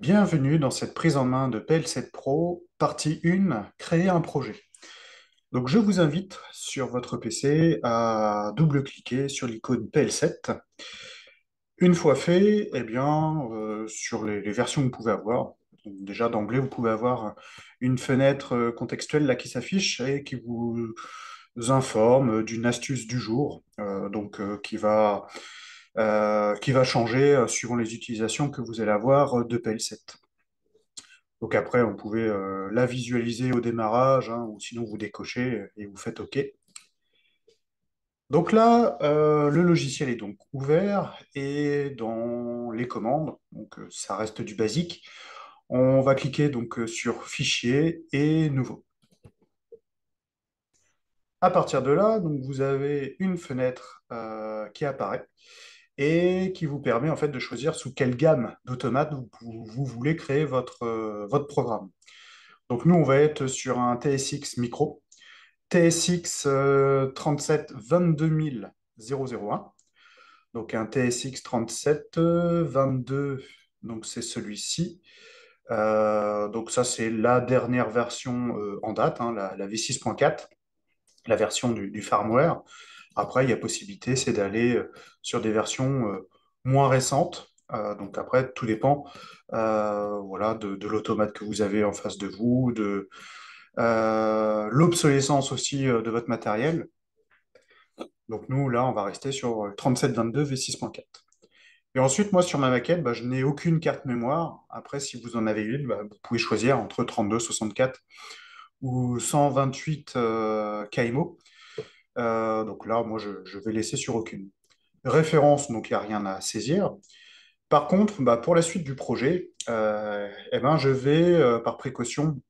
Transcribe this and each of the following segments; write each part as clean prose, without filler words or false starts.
Bienvenue dans cette prise en main de PL7 Pro, partie 1, créer un projet. Donc je vous invite sur votre PC à double-cliquer sur l'icône PL7. Une fois fait, eh bien, sur les versions que vous pouvez avoir, donc déjà d'emblée, vous pouvez avoir une fenêtre contextuelle là qui s'affiche et qui vous informe d'une astuce du jour, qui va changer suivant les utilisations que vous allez avoir de PL7. Donc après, vous pouvez la visualiser au démarrage, hein, ou sinon vous décochez et vous faites OK. Donc là, le logiciel est donc ouvert et dans les commandes, donc ça reste du basique, on va cliquer donc sur Fichier et Nouveau. À partir de là, donc vous avez une fenêtre qui apparaît et qui vous permet en fait de choisir sous quelle gamme d'automates vous voulez créer votre programme. Donc nous, on va être sur un TSX Micro, TSX 37 22001. Donc un TSX 37 22, donc c'est celui-ci. Donc ça, c'est la dernière version en date, hein, la V6.4, la version du firmware. Après, il y a possibilité, c'est d'aller sur des versions moins récentes. Donc après, tout dépend voilà, de l'automate que vous avez en face de vous, de l'obsolescence aussi de votre matériel. Donc nous, là, on va rester sur 3722 V6.4. Et ensuite, moi, sur ma maquette, bah, je n'ai aucune carte mémoire. Après, si vous en avez une, bah, vous pouvez choisir entre 32, 64 ou 128 KMO. Donc là, moi, je vais laisser sur aucune. Référence, donc il n'y a rien à saisir. Par contre, bah, pour la suite du projet, eh ben, je vais, par précaution,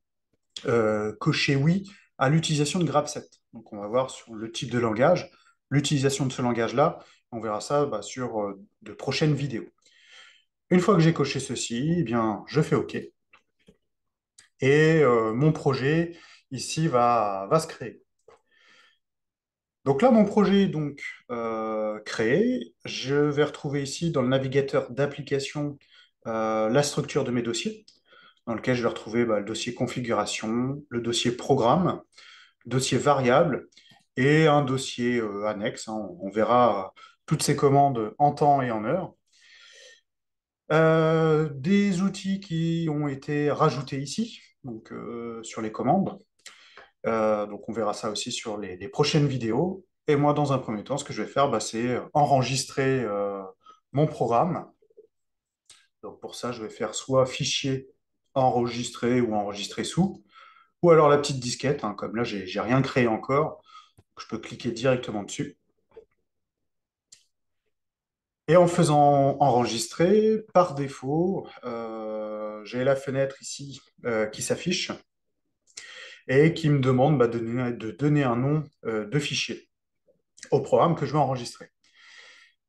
cocher oui à l'utilisation de Graph7. Donc on va voir sur le type de langage, l'utilisation de ce langage-là. On verra ça bah, sur de prochaines vidéos. Une fois que j'ai coché ceci, eh bien, je fais OK. Et mon projet ici va se créer. Donc là, mon projet est donc créé. Je vais retrouver ici dans le navigateur d'application la structure de mes dossiers, dans lequel je vais retrouver bah, le dossier configuration, le dossier programme, dossier variable et un dossier annexe, hein. On verra toutes ces commandes en temps et en heure. Des outils qui ont été rajoutés ici, donc sur les commandes. Donc on verra ça aussi sur les prochaines vidéos. Et moi, dans un premier temps, ce que je vais faire, bah, c'est enregistrer mon programme. Donc pour ça, je vais faire soit fichier enregistré ou enregistré sous, ou alors la petite disquette, hein, comme là, j'ai rien créé encore. Je peux cliquer directement dessus. Et en faisant enregistrer, par défaut, j'ai la fenêtre ici qui s'affiche et qui me demande bah, de donner un nom de fichier au programme que je vais enregistrer.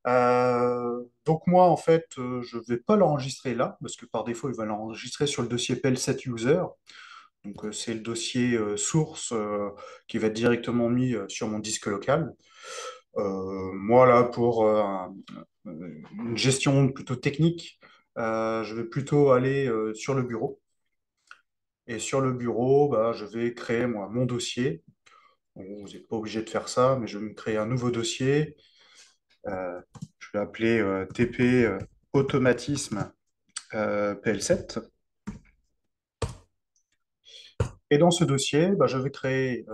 Donc moi, en fait, je ne vais pas l'enregistrer là, parce que par défaut, il va l'enregistrer sur le dossier PL7 User. Donc c'est le dossier source qui va être directement mis sur mon disque local. Moi, là, pour une gestion plutôt technique, je vais plutôt aller sur le bureau. Et sur le bureau, bah, je vais créer moi, mon dossier. Bon, vous n'êtes pas obligé de faire ça, mais je vais me créer un nouveau dossier. Euh, je vais l'appeler TP automatisme PL7. Et dans ce dossier, bah, je vais créer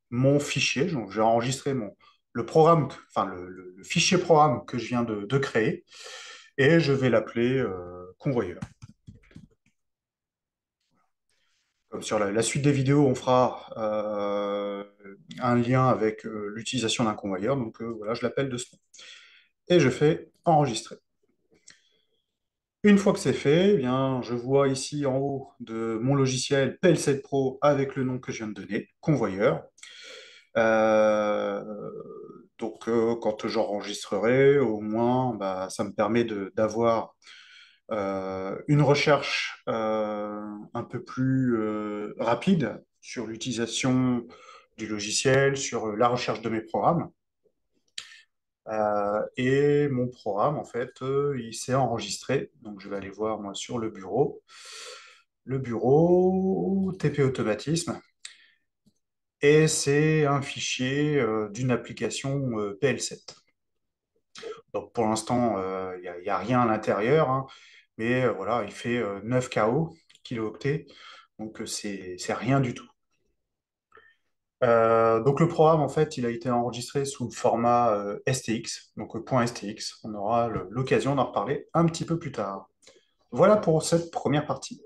mon fichier. Donc, je vais enregistrer le programme, enfin le fichier programme que je viens de créer, et je vais l'appeler convoyeur. Comme sur la suite des vidéos, on fera un lien avec l'utilisation d'un convoyeur. Donc voilà, je l'appelle de ce nom. Et je fais enregistrer. Une fois que c'est fait, eh bien, je vois ici en haut de mon logiciel PL7 Pro avec le nom que je viens de donner, convoyeur. Euh, quand j'enregistrerai, au moins, bah, ça me permet d'avoir une recherche un peu plus rapide sur l'utilisation du logiciel, sur la recherche de mes programmes. Et mon programme, en fait, il s'est enregistré. Donc, je vais aller voir, moi, sur le bureau. Le bureau, TP Automatisme. Et c'est un fichier d'une application PL7. Donc, pour l'instant, il y a rien à l'intérieur, hein, mais voilà, il fait 9 KO, kilo-octets. Donc, c'est rien du tout. Donc le programme, en fait, il a été enregistré sous le format STX, donc .stx. On aura l'occasion d'en reparler un petit peu plus tard. Voilà pour cette première partie.